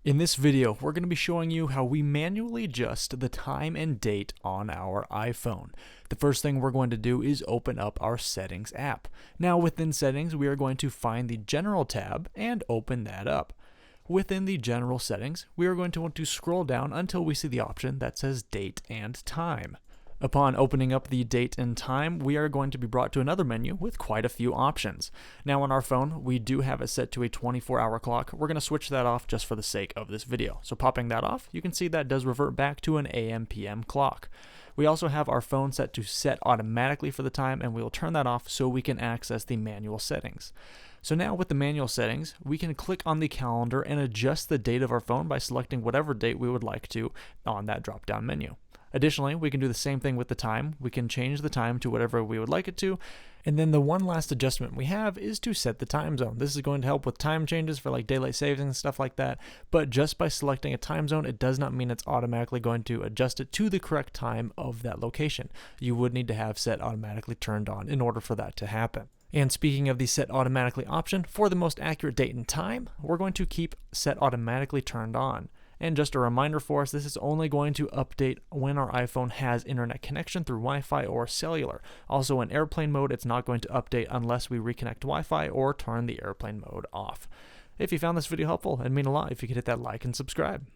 In this video, we're going to be showing you how we manually adjust the time and date on our iPhone. The first thing we're going to do is open up our Settings app. Now within Settings, we are going to find the General tab and open that up. Within the General settings, we are going to want to scroll down until we see the option that says Date and Time. Upon opening up the date and time, we are going to be brought to another menu with quite a few options. Now on our phone, we do have it set to a 24-hour clock. We're going to switch that off just for the sake of this video. So popping that off, you can see that does revert back to an AM/PM clock. We also have our phone set to set automatically for the time, and we will turn that off so we can access the manual settings. So now with the manual settings, we can click on the calendar and adjust the date of our phone by selecting whatever date we would like to on that drop-down menu. Additionally, we can do the same thing with the time. We can change the time to whatever we would like it to. And then the one last adjustment we have is to set the time zone. This is going to help with time changes for like daylight savings and stuff like that. But just by selecting a time zone, it does not mean it's automatically going to adjust it to the correct time of that location. You would need to have set automatically turned on in order for that to happen. And speaking of the set automatically option, for the most accurate date and time, we're going to keep set automatically turned on. And just a reminder for us, this is only going to update when our iPhone has internet connection through Wi-Fi or cellular. Also in airplane mode, it's not going to update unless we reconnect to Wi-Fi or turn the airplane mode off. If you found this video helpful, it'd mean a lot if you could hit that like and subscribe.